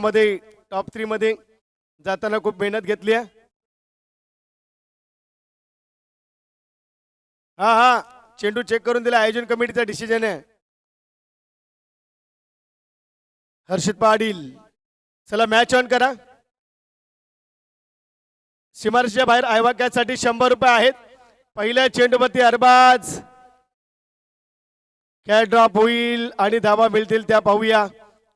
मध्ये टॉप 3 मध्ये जाताना खूप मेहनत घेतली आहे. हा चेंडू चेक करून दिला. आयोजन कमिटीचा डिसिजन आहे. हर्षित पाटील चला मॅच ऑन करा. सीमारेषेच्या बाहेर आयवाक्यासाठी 100 रुपये आहेत. पहिल्या चेंडूवरती अरबाज कॅच ड्रॉप होईल आणि धावा मिळतील त्या पाहूया.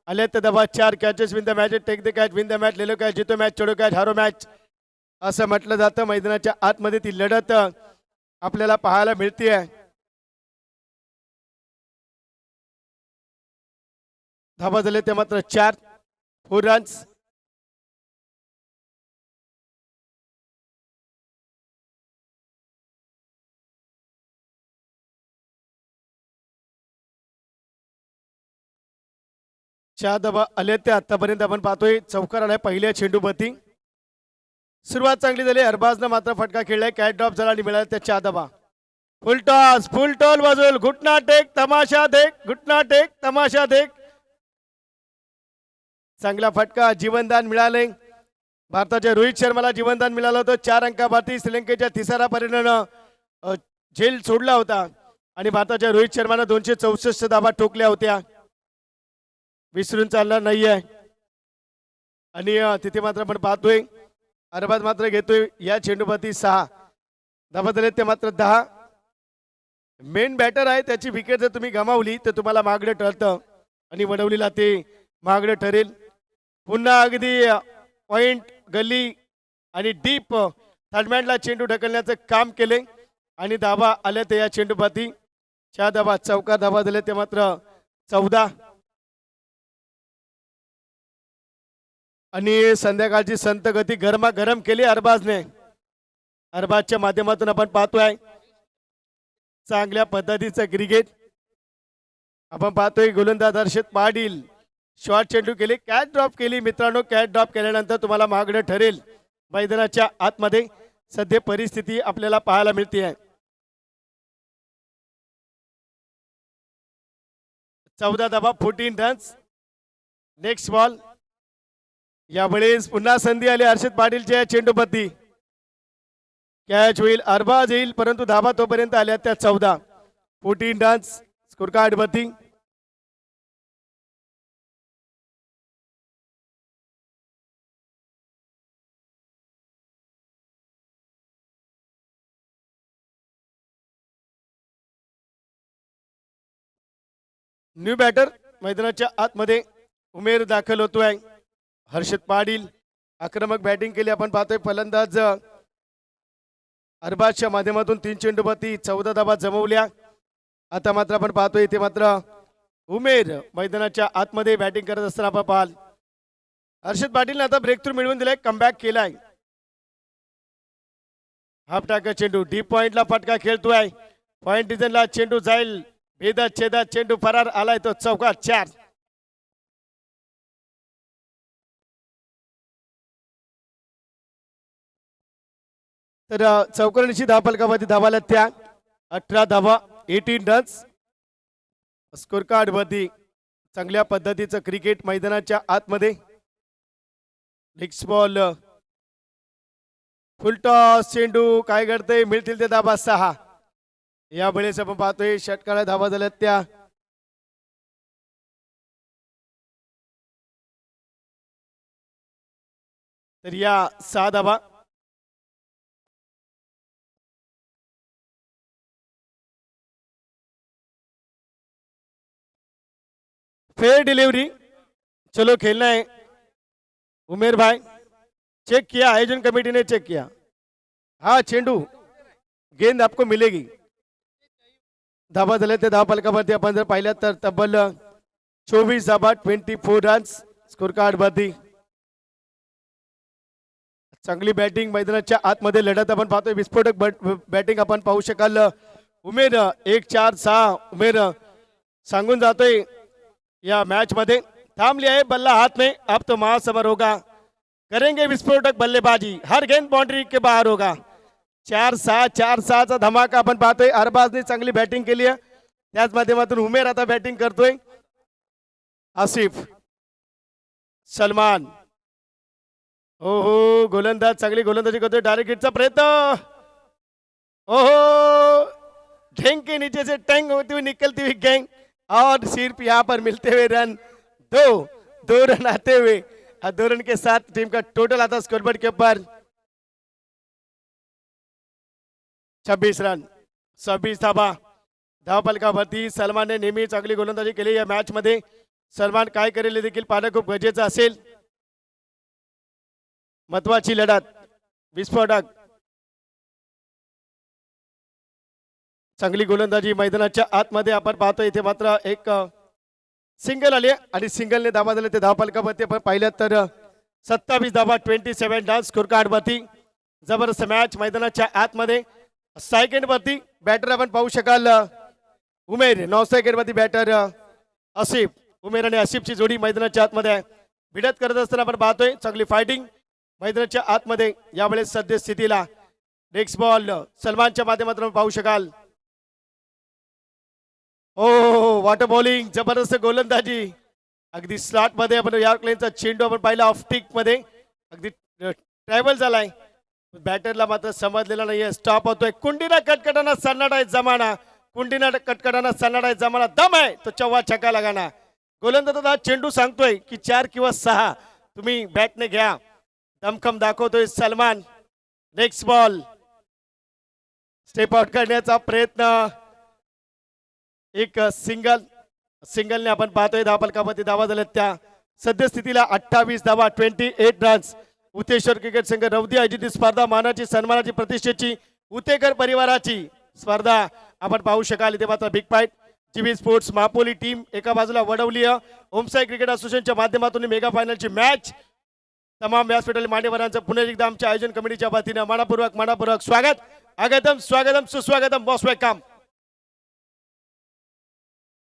आले तर धावा 4 catches win the match. Take the catch win the match. लेलो कॅच जितो मॅच छोडो कॅच हारो मॅच असं म्हटलं जातं. मैदानाच्या आतमध्ये ती लढत आपल्याला पाहायला मिळते. धावा झाले ते मात्र 4 4 रन्स. च्या धावा आले ते आतापर्यंत आपण पाहतोय. चौकार आलाय पहिल्या चेंडूवरती. सुरुवात चांगली झाली. अरबाजनं मात्र फटका खेळलाय. कॅच ड्रॉप झाला आणि मिळाला त्या 4 धावा. फुल टॉस फुल टॉल वाजवल. घुटना टेक तमाशा देख. घुटना टेक तमाशा देख. चांगला फटका. जीवनदान मिळाले. भारताच्या रोहित शर्माला जीवनदान मिळालं होतं. 4 अंकावरती श्रीलंकेच्या तिसारा परिणाम झेल सोडला होता आणि भारताच्या रोहित शर्मानं 264 धावा ठोकल्या होत्या. विसरून चालणार नाहीये. आणि तिथे मात्र आपण पाहतोय अरबाज मात्र घेतोय या चेंडूवरती 6 धावा झाले ते मात्र 10. मेन बॅटर आहे. त्याची विकेट जर तुम्ही गमावली तर तुम्हाला महागडं ठरतं आणि वडवलीला ते महागडं ठरेल. पुन्हा अगदी पॉइंट गल्ली आणि डीप थर्डमॅनला चेंडू ढकलण्याचं काम केले आणि धावा आल्या ते या चेंडूवरती 4 धावा. चौकार धावा झाले ते मात्र 14. आणि संध्याकाळची संत गती गरमागरम केली अरबाजने. अरबाजच्या माध्यमातून आपण पाहतोय चांगल्या पद्धतीचं क्रिकेट आपण पाहतोय. गोलंदाज हर्षित पाटील शॉर्ट चेंडू केली. कॅच ड्रॉप केली. मित्रांनो कॅच ड्रॉप केल्यानंतर तुम्हाला महागडं ठरेल. मैदानाच्या आतमध्ये सध्या परिस्थिती आपल्याला पाहायला मिळते आहे. 14 धावा 14 रन्स. Next ball. यावेळेस पुन्हा संधी आली हर्षित पाटीलच्या चेंडूवरती. कॅच होईल. अरबाज येईल परंतु धावा तोपर्यंत आल्या त्या 14. 14 रन्स स्कोर कार्ड वरती. न्यू बॅटर मैदानाच्या आतमध्ये उमेर दाखल होतोय. हर्षित पाटील आक्रमक बॅटिंग केली आपण पाहतोय. फलंदाज अरबाजच्या माध्यमातून 3 चेंडूवरती 14 धावा जमवल्या. आता मात्र आपण पाहतोय इथे मात्र उमेर मैदानाच्या आतमध्ये बॅटिंग करत असताना आपण पाहाल. हर्षित पाटीलने आता ब्रेक थ्रू मिळवून दिलाय. कमबॅक केलाय. हाफ टाका चेंडू डीप पॉइंटला फटका खेळतोय. पॉइंट डिझाईनला चेंडू जाईल. भेदात छेदात चेंडू फरार आलाय तो चौकात 4. तर चौकारणीची धाव फलकावरती धावाला त्या 18 धावा 18 रन्स. स्कोर कार्ड वरती चांगल्या पद्धतीचं क्रिकेट मैदानाच्या आतमध्ये. नेक्स्ट बॉल फुल टॉस चेंडू काय करते. मिळतील ते धावा 6. या वेळेस आपण पाहतोय षटकाला धावा झाल्यात त्या तर या 6 धावा. Fair delivery. चलो खेलना है. उमेर भाई चेक किया. आयोजन कमेटी ने चेक किया. हाँ चेंडू गेंद आपको मिलेगी. धावा झाले ते धाव फलकावरती आपण जर पाहिलं तर तब्बल 24 धावा 24 रन्स स्कोर कार्ड वरती. चांगली बॅटिंग मैदानाच्या आतमध्ये लढत आपण पाहतोय. विस्फोटक बॅटिंग आपण पाहू शकाल. उमेर 1-4-6 उमेर सांगून जातोय या मैच मध्ये. थाम लिया है बल्ला हाथ में. अब तो महासमर होगा. करेंगे विस्फोटक बल्लेबाजी. हर गेंद बाउंड्री के बाहर होगा. 4-6 चा धमाका आपण पाहतोय. अरबाजने चांगली बॅटिंग केली आहे. त्याच माध्यमातून उमेर आता बॅटिंग करतोय. आसिफ सलमान. हो हो, गोलंदाज चांगली गोलंदाजी करतोय. डायरेक्ट हिटचा प्रयत्न. ओहो, ढेंग के नीचे से टैंग होती हुई निकलती हुई गैंग और सिर्फ यहाँ पर मिलते हुए रन दो. 2 रन आते हुए 2 रन के साथ टीम का टोटल आता स्कोरबोर्ड के ऊपर 26 रन. 26 धाबा. धावफलकावरती सलमानने नेहमी चांगली गोलंदाजी केली या मॅच मध्ये. सलमान काय करेल हे देखील पाहणं खूप गरजेचं असेल. महत्वाची लढत. विस्फोटक. चांगली गोलंदाजी मैदानाच्या आतमध्ये आपण पाहतो. इथे मात्र एक सिंगल आली आणि सिंगलने धावा दिले ते धावफलकावरती आपण पाहिलं तर 27 धावा 27 रन स्कोर कार्ड वरती. जबरदस्त मॅच मैदानाच्या आतमध्ये. सेकंड वरती बॅटर आपण पाहू शकाल उमेर. 9 सेकंड वरती बॅटर आसिफ. उमेर आणि आसिफची जोडी मैदानाच्या आतमध्ये भिडत करत असताना आपण पाहतोय. चांगली फायटिंग मैदानाच्या आतमध्ये यावेळेस सद्य स्थितीला. नेक्स्ट बॉल सलमानच्या माध्यमातून पाहू शकाल. ओ वॉटर बॉलिंग. जबरदस्त गोलंदाजी. अगदी स्लॉट मध्ये आपण यॉर्क लाईनचा चेंडू आपण पाहिला ऑफ टिक मध्ये अगदी ट्रॅव्हल झालाय. बॅटरला मात्र समजलेला नाहीये. स्टॉप होतोय. कुंडीना कटकटाना सन्नाटा आहे जमाना. कुंडीना कटकटाना सन्नाटा आहे जमाना. दम आहे तो चव्वा छक्का लगाना. गोलंदाजाचा चेंडू सांगतोय की 4 किंवा 6 तुम्ही बॅटने घ्या. दमखम दाखवतोय Salman. Next ball. Step out करण्याचा प्रयत्न. एक सिंगलने आपण पाहतोय. धावफलकामध्ये धावा झाल्यात त्या सद्यस्थितीला 28 धावा 28 रन्स. उतेश्वर क्रिकेट संघ रौदी आयोजित स्पर्धा मानाची सन्मानाची प्रतिष्ठेची उतेकर परिवाराची स्पर्धा आपण पाहू शकाल. इथे मात्र big fight. GB sports Mapoli team एका बाजूला वडवली. ओमसाई क्रिकेट असोसिएशनच्या माध्यमातून मेगा फायनलची मॅच. तमाम व्यासपीठातील मान्यवरांचं पुन्हा एकदा आमच्या आयोजन कमिटीच्या वतीनं मनापूर्वक स्वागत. आगतम स्वागतम सुस्वागतम बॉस वेलकम.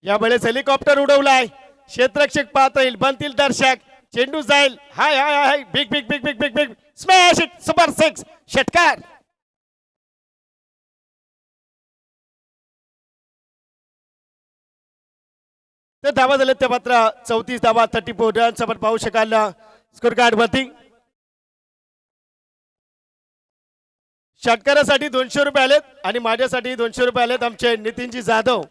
यावेळेस हेलिकॉप्टर उडवलाय. क्षेत्ररक्षक पाहत राहील. बनतील दर्शक. चेंडू जाईल. Hi hi hi. Big big big big big big smash it. Super 6 षटकार. तर धावा झाले ते मात्र 34 धावा 34 रन्स आपण पाहू शकाल स्कोर कार्ड वरती. षटकारासाठी 200 रुपये आलेत आणि माझ्यासाठी 200 रुपये आलेत. आमचे नितीनजी जाधव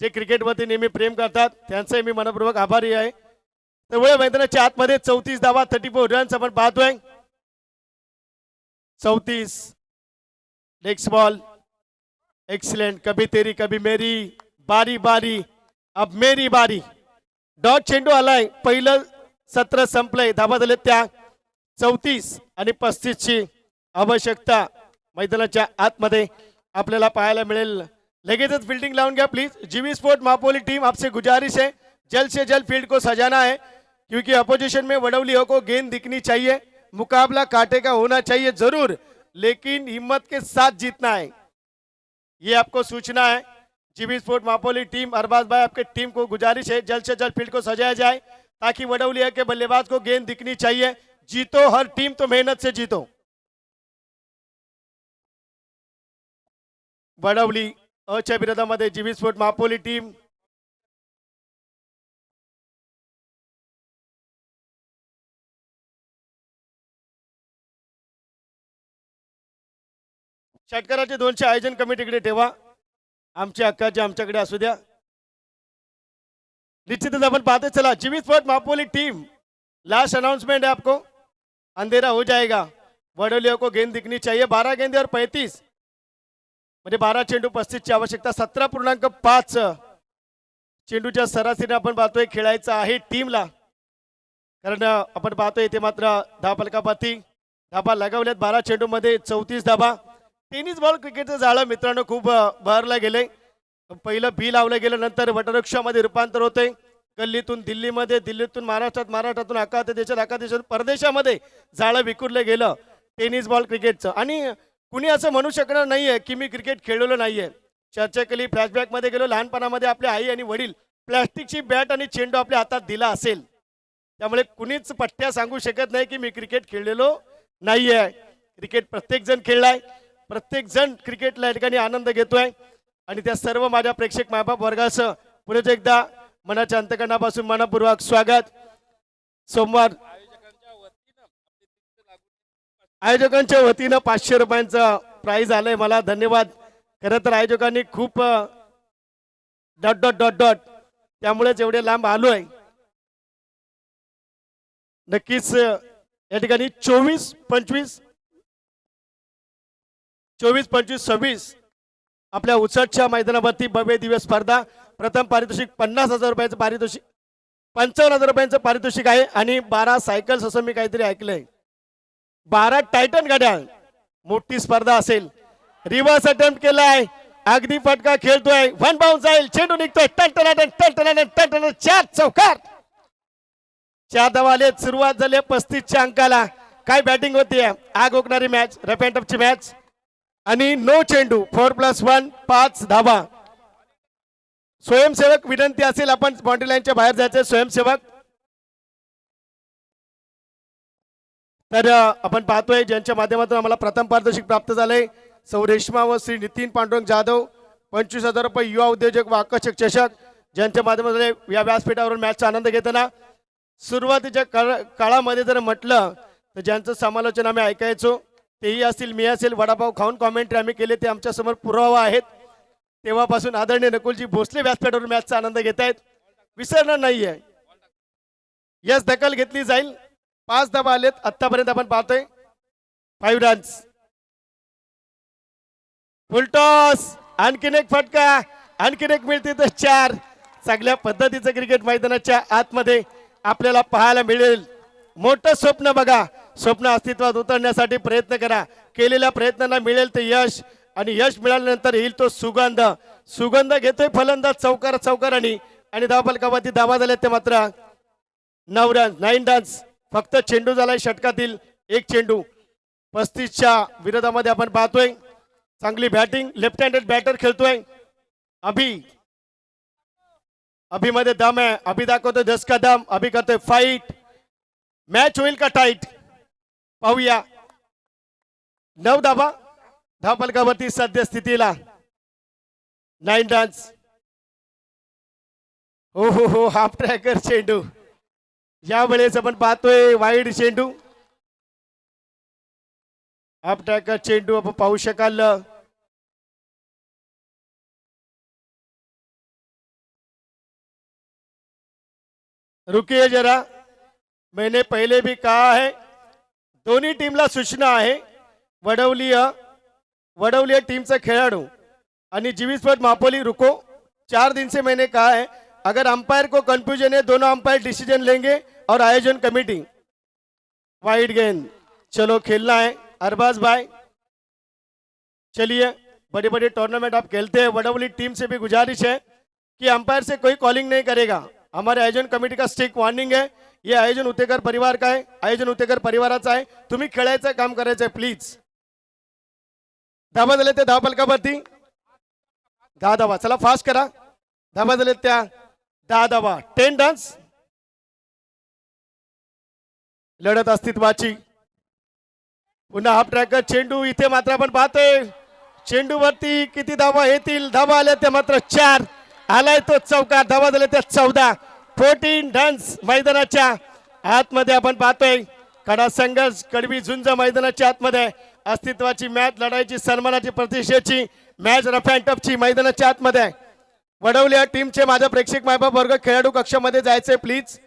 जे क्रिकेटवरती नेहमी प्रेम करतात त्यांचे मी मनपूर्वक आभारी आहे. त्यामुळे मैदानाच्या आतमध्ये 34 धावा 34 रन्स आपण पाहतोय. 34. Next ball. एक्सलेंट. कभी तेरी कभी मेरी. बारी बारी अब मेरी बारी. डॉट चेंडू आलाय. पहिलं सत्र संपलंय. धावा झाले त्या 34 आणि 35 ची आवश्यकता मैदानाच्या आतमध्ये आपल्याला पाहायला मिळेल. लगेचच फील्डिंग लावून घ्या प्लीज. जीवी स्पोर्ट मापोली टीम आपसे गुजारिश है जल्द से जल्द फील्ड को सजाना है क्योंकि अपोजिशन में वडवलियों को गेंद दिखनी चाहिए. मुकाबला कांटे का होना चाहिए जरूर लेकिन हिम्मत के साथ जीतना है. ये आपको सूचना है. जीवी स्पोर्ट मापोली टीम अरबाज भाई आपके टीम को गुजारिश है जल्द से जल्द फील्ड को सजाया जाए ताकि वडवलिया के बल्लेबाज को गेंद दिखनी चाहिए. जीतो हर टीम तो मेहनत से जीतो. वडवली अच्या विरोधामध्ये जीवी स्पोर्ट मापोली टीम. षटकाराचे 200 आयोजन कमिटीकडे ठेवा. आमच्या हक्काचे आमच्याकडे असू द्या. निश्चितच आपण पाहते. चला जीवी स्पोर्ट मापोली टीम लास्ट अनाउंसमेंट है आपको. अंधेरा हो जाएगा. वडवलियों को गेंद दिखनी चाहिए. 12 गेंदे और 35 म्हणजे 12 चेंडू 35 ची आवश्यकता. 17.5 चेंडूच्या सरासरीने आपण पाहतोय खेळायचं आहे टीमला. कारण आपण पाहतोय इथे मात्र धावफलकावरती धाबा लगावल्यात. 12 चेंडू मध्ये 34 धाबा. टेनिस बॉल क्रिकेटचं जाळं मित्रांनो खूप बहरला गेले. पहिलं बी लावलं गेलं नंतर वटवृक्षामध्ये रूपांतर होते. गल्लीतून दिल्लीमध्ये, दिल्लीतून महाराष्ट्रात, महाराष्ट्रातून अख्खा देशात, अख्खा देशात परदेशामध्ये जाळं विखुरलं गेलं टेनिस बॉल क्रिकेटचं. आणि कुणी असं म्हणू शकणार नाहीये की मी क्रिकेट खेळलेलो नाहीये. चर्चा केली. फ्लॅशबॅक मध्ये गेलो. लहानपणामध्ये आपले आई आणि वडील प्लॅस्टिकची बॅट आणि चेंडू आपल्या हातात दिला असेल. त्यामुळे कुणीच पट्ट्या सांगू शकत नाही की मी क्रिकेट खेळलेलो नाहीये. क्रिकेट प्रत्येक जण खेळलाय. प्रत्येक जण क्रिकेटला या ठिकाणी आनंद घेतोय. आणि त्या सर्व माझ्या प्रेक्षक मायबाप वर्गासह पुन्हा एकदा मनाच्या अंतकरणापासून मनपूर्वक स्वागत. सोमवार आयोजकांच्या वतीनं 500 रुपयांचं प्राइज आलंय मला. धन्यवाद. खरं तर आयोजकांनी खूप डॉट डॉट डॉट डॉट त्यामुळेच एवढे लांब आलोय. नक्कीच या ठिकाणी 24, 25, 26 आपल्या उचटच्या मैदानावरती भव्य दिव्य स्पर्धा. प्रथम पारितोषिक 50,000 रुपयाचं पारितोषिक, 55,000 रुपयांचं पारितोषिक आहे आणि 12 सायकल्स असं मी काहीतरी ऐकलंय. 12 टायटन गाड्या. मोठी स्पर्धा असेल. रिव्हर्स अटेम्प्ट केलाय. अगदी फटका खेळतोय. वन बाउन्स जाईल. चेंडू निघतोय. टनटनाटन टनटनाटन टनटन 4 चौकार. 4 धावा आलेत. सुरुवात झाली 35च्या अंकाला. काय बॅटिंग होती. आग ओकणारी मॅच. रफ अँड टफची मॅच आणि नो चेंडू. 4+1 5 धावा. स्वयंसेवक विनंती असेल आपण बाउंड्री लाईनच्या बाहेर जायचे. स्वयंसेवक तर आपण पाहतोय ज्यांच्या माध्यमातून आम्हाला प्रथम पारितोषिक प्राप्त झालंय. सौ रेश्मा व श्री नितीन पांडुरंग जाधव 25,000 रुपये युवा उद्योजक व आकर्षक चषक ज्यांच्या माध्यमातून या व्यासपीठावरून मॅचचा आनंद घेताना. सुरुवातीच्या काळामध्ये जर म्हटलं तर ज्यांचं समालोचन आम्ही ऐकायचो तेही असतील, मी असेल, वडापाव खाऊन कॉमेंट्री आम्ही केले ते आमच्या समोर पुरावा आहेत. तेव्हापासून आदरणीय नकुलजी भोसले व्यासपीठावरून मॅचचा आनंद घेत आहेत. विसरणार नाहीये. यस दखल घेतली जाईल. 5 धावा आलेत आतापर्यंत आपण पाहतोय. 5 रन्स. फुलटॉस. आणखीन एक फटका. आणखीन एक मिळते तर 4. चांगल्या पद्धतीचं क्रिकेट मैदानाच्या आतमध्ये आपल्याला पाहायला मिळेल. मोठं स्वप्न बघा. स्वप्न अस्तित्वात उतरण्यासाठी प्रयत्न करा. केलेल्या प्रयत्नांना मिळेल ते यश आणि यश मिळाल्यानंतर येईल तो सुगंध. सुगंध घेतोय फलंदाज चौकारांनी आणि धावफलकावरती धावा झाल्या ते मात्र 9 रन्स. फक्त चेंडू झालाय षटकातील एक चेंडू. 35च्या विरोधामध्ये आपण पाहतोय चांगली बॅटिंग. लेफ्ट हँडेड बॅटर खेळतोय अभि मध्ये दम आहे. अभि दाखवतोय 10 का दम. अभि करतोय फाईट. मॅच होईल का टाईट पाहूया. 9 धावा धावफलकावरती सध्या स्थितीला 9 रन्स. हो हो हो हाफ ट्रॅकर चेंडू. यावेळेस आपण पाहतोय वाईड चेंडू. हाफ ट्रॅकर चेंडू आपण पाहू शकाल. रुकिए जरा. मैंने पहले भी कहा है दोन्ही टीमला सूचना आहे. वडवलीय टीमचा खेळाडू आणि जीवी स्पोर्ट मापोली रुको. 4 दिन से मैंने कहा है अगर अंपायर को कंफ्यूजन है दोनों अंपायर डिसीजन लेंगे और आयोजन कमेटी. वाइड गेंद. चलो खेलना है अरबाज भाई. चलिए बड़े बड़े टूर्नामेंट आप खेलते हैं. वडवली टीम से भी गुजारिश है कि अंपायर से कोई कॉलिंग नहीं करेगा. हमारे आयोजन कमेटी का स्ट्रिक्ट वार्निंग है. ये आयोजन उतेकर परिवार का आहे. आयोजन उतेकर परिवाराचा आहे. तुम्ही खेळायचं काम करायचंय प्लीज. धाबा झाले ते धावफलकावरती 10 धावा. चला फास्ट करा. धाबा झाले त्या 10 धावा. 10 रन्स. लढत अस्तित्वाची. पुन्हा हाफ ट्रॅकर चेंडू. इथे मात्र आपण पाहतोय चेंडूवरती किती धावा येतील. धावा आल्या त्या मात्र 4. आलाय तो चौकार. धावा झाले त्या 14. 14 रन्स. मैदानाच्या आतमध्ये आपण पाहतोय कडा संघर्ष कडवी झुंज मैदानाच्या आतमध्ये अस्तित्वाची मॅच लढायची सन्मानाची प्रतिष्ठेची मॅच रफ अँड टफची मैदानाच्या आतमध्ये. वडवली टीमचे माझ्या प्रेक्षक मायबाप वर्ग खेळाडू कक्षामध्ये जायचे प्लीज.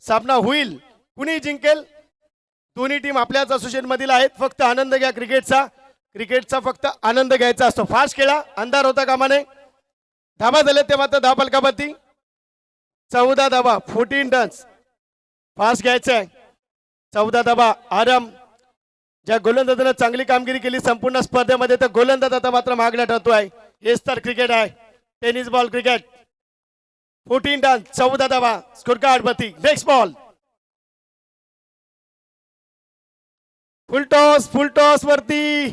सामना होईल. कुणी जिंकेल. दोन्ही टीम आपल्याच असोसिएशन मधील आहेत. फक्त आनंद घ्या क्रिकेटचा फक्त आनंद घ्यायचा असतो. फास्ट खेळा. अंधार होता कामाने. धाबा झाले ते मात्र धावफलकावरती 14 धावा. 14 रन्स. फास्ट घ्यायचंय. 14 धावा. आराम. ज्या गोलंदाजानं चांगली कामगिरी केली संपूर्ण स्पर्धेमध्ये तर गोलंदाज आता मात्र मागण्या ठरतोय. हेच तर क्रिकेट आहे. Tennis ball cricket. 14 रन्स. 14 धावा. स्कोर कार्ड वरती. Next ball. फुल टॉस वरती.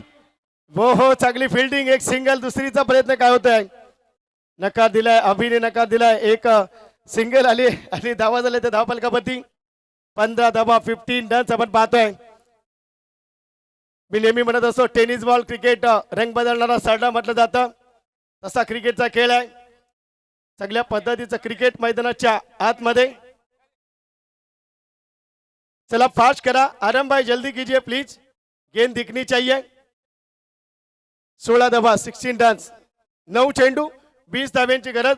हो चांगली फिल्डिंग. एक सिंगल. दुसरीचा प्रयत्न काय होतोय. नकार दिलाय. अभिने नकार दिलाय. एक सिंगल आली आणि धावा झाले ते धावफलकावरती 15 धावा. 15 रन्स आपण पाहतोय. मी नेहमी म्हणत असतो टेनिस बॉल क्रिकेट रंग बदलणारा सरडा म्हटलं जातं. तसा क्रिकेटचा खेळ आहे. चांगल्या पद्धतीचं क्रिकेट मैदानाच्या आतमध्ये चला फास्ट करा, आराम भाई जल्दी कीजिए प्लीज, गेंद दिखनी चाहिए। 16 धावा 16 रन्स, 9 चेंडू 20 धाव्यांची गरज,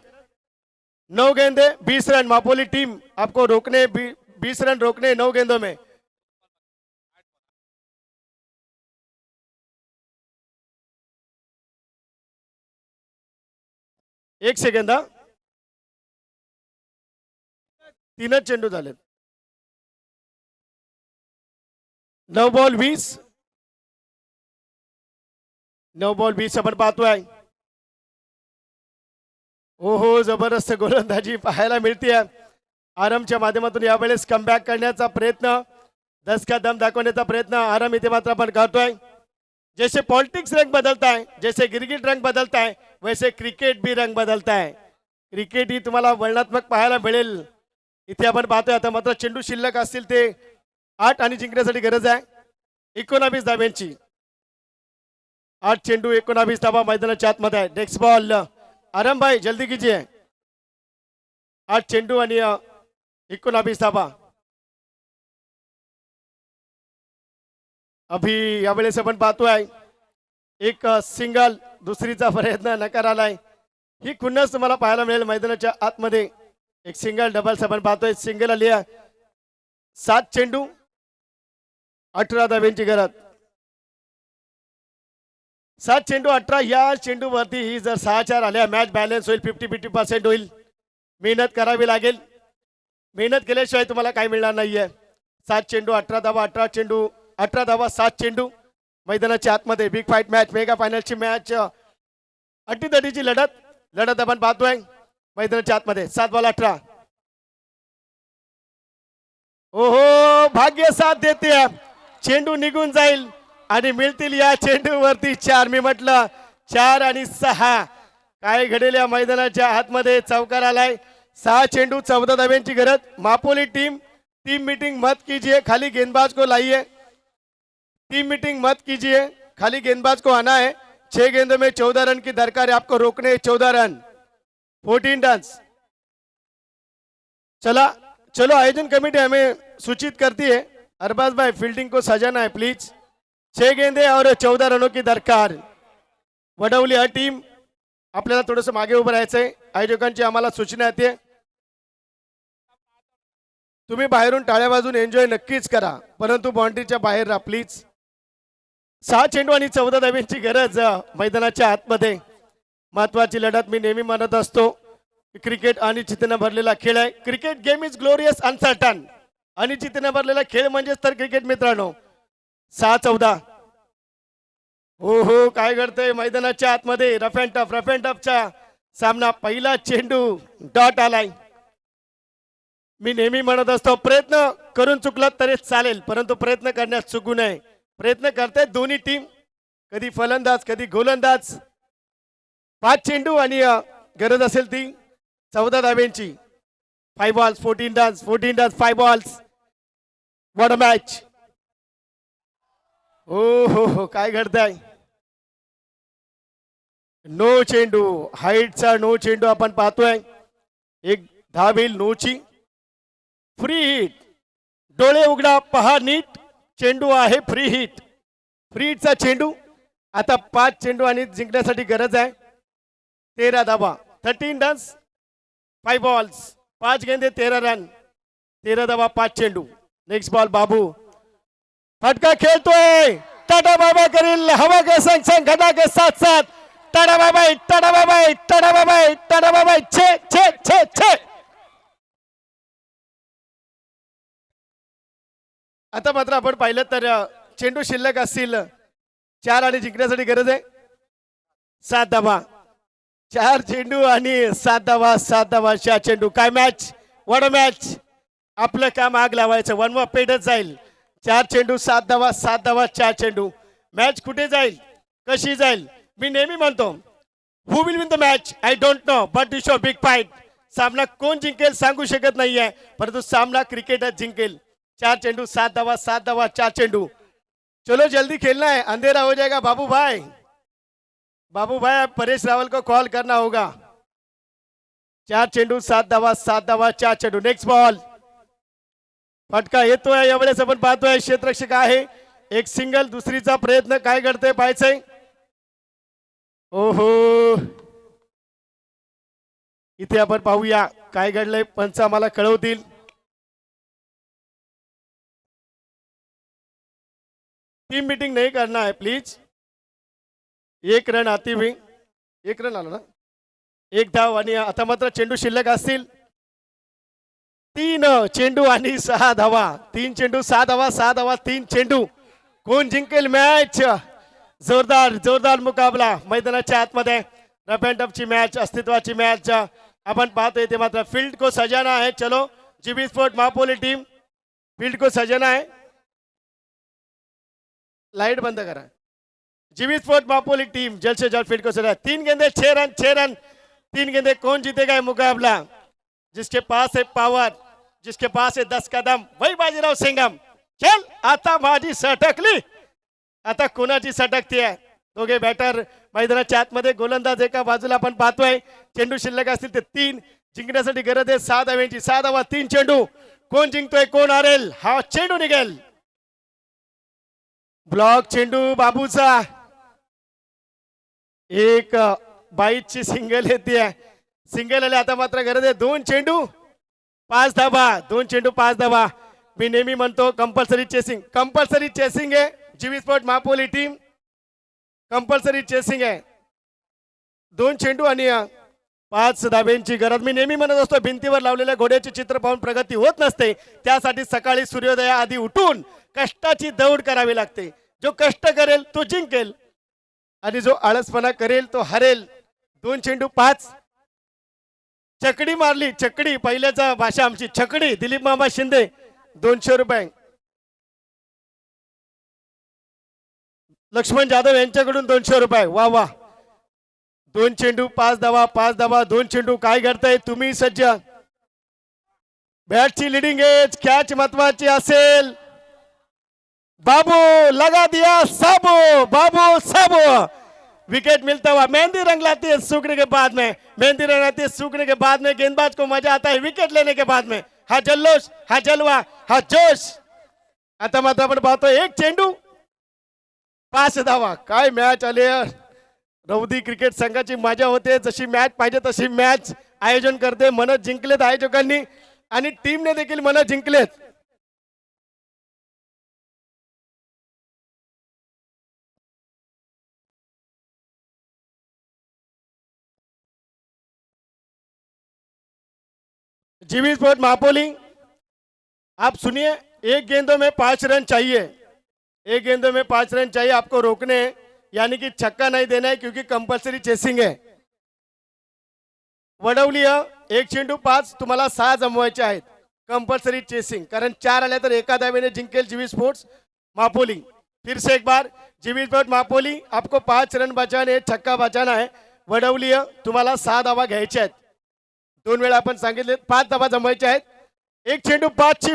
9 गेंदे 20 रन। मापोली टीम आपको रोकने 20 रन रोकने 9 गेंदों में। एक सेकंद, 3च चेंडू झाले। 9 बॉल 20, 9 बॉल 20 आपण पाहतोय। ओहो जबरदस्त गोलंदाजी पाहायला मिळते। आरामच्या माध्यमातून यावेळेस कमबॅक करण्याचा प्रयत्न, 10 का दम दाखवण्याचा प्रयत्न आराम इथे मात्र आपण करतोय। जैसे पॉलिटिक्स रंग बदलता है, जैसे गिरगिट रंग बदलता है, वैसे क्रिकेट भी रंग बदलता है। क्रिकेट ही तुम्हाला वर्णात्मक पाहायला मिळेल। इथे आपण पाहतोय आता मात्र चेंडू शिल्लक असतील ते 8 आणि जिंकण्यासाठी गरज आहे 19 धाब्यांची। 8 चेंडू 19 धाबा मैदानाच्या आतमध्ये आहे। नेक्स्ट बॉल, आराम भाई जल्दी कीजिए। 8 चेंडू आणि 19 धाबा। अभी यावेळेस आपण पाहतोय एक सिंगल, दुसरीचा प्रयत्न नकार आलाय। ही खुन्नस तुम्हाला पाहायला मिळेल मैदानाच्या आतमध्ये। एक सिंगल डबल्स आपण पाहतोय, सिंगल आली 7 चेंडू 18 धाब्यांची गरज। 7 चेंडू 18, या चेंडू वरती ही जर 6-4 आल्या मॅच बॅलन्स होईल, 50-50% होईल। मेहनत करावी लागेल, मेहनत केल्याशिवाय तुम्हाला काय मिळणार नाहीये। 7 चेंडू 18 धावा, 18 चेंडू 18 धावा 7 चेंडू मैदानाच्या आतमध्ये। बिग फाईट मॅच, मेगा फायनलची मॅच, अटीतटीची लढत आपण पाहतोय मैदानाच्या आतमध्ये। 7 बॉल 18, ओहो भाग्य साथ देते, चेंडू निघून जाईल आणि मिळतील या चेंडूवरती 4। मी म्हटलं 4 आणि 6 काय घडेल या मैदानाच्या आतमध्ये। चौकार आलाय, 6 चेंडू 14 धाब्यांची गरज। मापोली टीम मीटिंग मत कीजिए, खाली गेंदबाज को लाइए। टीम मीटिंग मत कीजिए, खाली गेंदबाज को आना है। 6 गेंदों में 14 रन की दरकार है, आपको रोकने 14 रन, 14 रन। चला चलो, आयोजन कमेटी हमें सूचित करती है अरबाज भाई फील्डिंग को सजाना है प्लीज। 6 गेंदे और 14 रनों की दरकार। वडवली हा टीम आपल्याला थोडंसं मागे उभं राहायचंय, आयोजकांची आम्हाला सूचना येते। तुम्ही बाहेरून टाळ्या वाजून एन्जॉय नक्कीच करा, परंतु बाउंड्रीच्या बाहेर राहा प्लीज। 6 चेंडू आणि 14 धाब्यांची गरज मैदानाच्या आतमध्ये। महत्वाची लढत मी नेहमी म्हणत असतो, क्रिकेट अनिश्चितीने भरलेला खेळ आहे। Cricket game is glorious uncertain, अनिश्चितीने भरलेला खेळ म्हणजेच तर क्रिकेट मित्रांनो। 6-14, हो हो काय घडतंय मैदानाच्या आतमध्ये। रफ अँड टफचा सामना, पहिला चेंडू डॉट आलाय। मी नेहमी म्हणत असतो प्रयत्न करून चुकलात तरी चालेल, परंतु प्रयत्न करण्यास चुकू नये। प्रयत्न करते दोन्ही टीम, कधी फलंदाज कधी गोलंदाज। 5 चेंडू आणि गरज असेल ती 14 धाब्यांची। 5 balls 14 runs, 14 runs 5 balls. What a match, हो हो काय घडतंय। नो चेंडू, हाईटचा नो चेंडू आपण पाहतोय। एक धाव येईल नोची। फ्री हिट, डोळे उघडा पहा नीट, चेंडू आहे फ्री हिट। फ्री हिटचा चेंडू। आता 5 चेंडू आणि जिंकण्यासाठी गरज आहे 13 धावा, 13 रन्स 5 बॉल्स। 5 गेंदे 13 रन, 13 धावा 5 चेंडू। नेक्स्ट बॉल बाबू, फटका खेळतोय, टाटा बाबा करील हवा के संग संग गदा के साथ साथ। टाटा बाबाई, टाटा बाबाई, टाटा बाबाई, टाटा बाबाई, छे छे छे छे। आता मात्र आपण पाहिलं तर चेंडू शिल्लक असतील 4 आणि जिंकण्यासाठी गरज आहे 7 धावा। 4 चेंडू आणि 7 धावा, 7 धावा 4 चेंडू। काय मॅच, व्हाट अ मॅच। आपलं काम आग लावायचं, वनवा पेटत जाईल। 4 चेंडू 7 धावा, 7 धावा 4 चेंडू। मॅच कुठे जाईल, कशी जाईल, मी नेहमी म्हणतो who will win the match I don't know, but you show big fight. सामना कोण जिंकेल सांगू शकत नाहीये, परंतु सामना क्रिकेटच जिंकेल। 4 चेंडू 7 धावा, 7 धावा 4 चेंडू। चलो जल्दी खेलना है, अंधेरा हो जाएगा। बाबू भाई, बाबू भाई परेश रावल को कॉल करना होगा। 4 चेंडू 7 धावा, 7 धावा 4 चेंडू। नेक्स्ट बॉल, फटका येतोय यावेळेस आपण पाहतोय क्षेत्ररक्षक आहे एक सिंगल दुसरीचा प्रयत्न काय करते पाहायचंय ओहो इथे आपण पाहूया काय घडलंय पंच आम्हाला कळवतील टीम मीटिंग नहीं करना है प्लीज एक रन आती हुई एक रन आला ना एक धाव आणि आता मात्र चेंडू शिल्लक असतील 3 चेंडू आणि 6 धावा 3 चेंडू 6 धावा 6 धावा 3 चेंडू कोण जिंकेल मॅच जोरदार जोरदार मुकाबला मैदानाच्या आतमध्ये रफ अँड टफची मॅच अस्तित्वाची मॅच अपन पाहतोय ते मात्र फील्ड को सजाना है चलो GB sport Mahapoli team field को सजाना है लाइट बंद करा जीबी स्पोर्ट महापोली टीम जल्द से जल्द फील्ड को सजा 3 गेंदे 6 रन 3 गेंदे कौन जीतेगा ये मुकाबला जिसके पास है पावर जिसके पास है 10 कदम वही बाजीराव सिंघम चल आता बाजी सटकली आता कोणाची सटकती आहे दोघे बॅटर मैदानाच्या आतमध्ये गोलंदाज एका बाजूला आपण पाहतोय चेंडू शिल्लक असतील ते 3 जिंकण्यासाठी गरज आहे 6 धाव्यांची 6 धावा 3 चेंडू कोण जिंकतोय कोण हारेल हा चेंडू निघेल ब्लॉक चेंडू बाबूचा एक बाईची सिंगल येते सिंगल आले आता मात्र गरज आहे 2 चेंडू 5 धावा 2 चेंडू 5 धावा मी नेहमी म्हणतो कंपल्सरी चेसिंग आहे GB sport Mahapoli team compulsory chasing आहे 2 चेंडू आणि 5 धाब्यांची गरज मी नेहमी म्हणत असतो भिंतीवर लावलेल्या घोड्याचे चित्र पाहून प्रगती होत नसते त्यासाठी सकाळी सूर्योदयाआधी उठून कष्टाची दौड करावी लागते जो कष्ट करेल तो जिंकेल आणि जो आळसपणा करेल तो हरेल 2 चेंडू 5 चकडी मारली चकडी पहिल्याचा भाषा आमची चकडी दिलीप मामा शिंदे 200 रुपये लक्ष्मण जाधव यांच्याकडून 200 रुपये वा वा 2 चेंडू 5 धावा 2 चेंडू काय घडतंय तुम्ही सज्ज बॅटची लिडिंग एज कॅच महत्वाची असेल बाबू लगा दिया साबू विकेट मिलता हुआ मेहंदी रंग लाती है सूखने के बाद में मेहंदी रंग लाती है सूखने के बाद में गेंदबाज को मजा आता है विकेट लेने के बाद में हा जल्लोष हा जलवा हा जोश आता मात्र आपण पाहतो एक चेंडू 5 धावा काय मॅच आली रौदी क्रिकेट संघाची मजा होते जशी मॅच पाहिजे तशी मॅच आयोजन करते मन जिंकलेत आयोजकांनी आणि टीमने देखील मन जिंकलेत जीबी स्पोर्ट महापोली आप सुनिए एक गेंदों में 5 रन चाहिए एक गेंदों में 5 रन चाहिए आपको रोकने हैं यानी कि छक्का नहीं देना है क्योंकि कंपल्सरी चेसिंग है वडवली एक चेंडू 5 तुम्हाला 6 जमवायचे आहेत कंपल्सरी चेसिंग कारण 4 आले तर एका धावेने जिंकेल जीबी स्पोर्ट्स महापोली फिर से एक बार जीबी स्पोर्ट महापोली आपको 5 रन बचाने छक्का बचाना है वडवली तुम्हाला 6 धावा घ्यायच्या आहेत 2 वेळा आपण सांगितले 5 धावा जमवायचे आहेत एक चेंडू 5 ची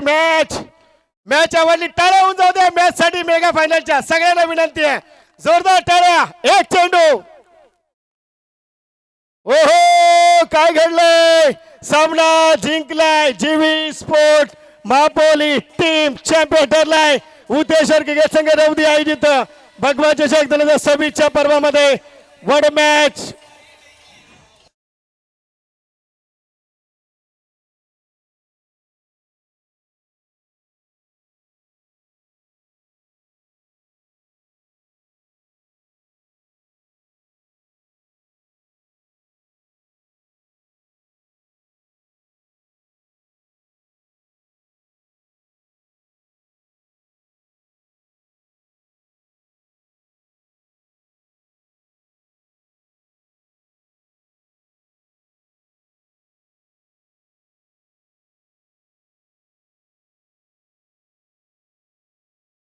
मॅच आवडली टाळ्या होऊन जाऊ द्या मॅच साठी मेगा फायनलच्या सगळ्यांना विनंती आहे जोरदार टाळ्या एक चेंडू ओहो काय घडलंय सामना जिंकलाय GB sport Mahapoli team champion ठरलाय उद्देशर क्रिकेट संघ रौदी आयोजित भगवा चषक 2026 च्या पर्वामध्ये वड मॅच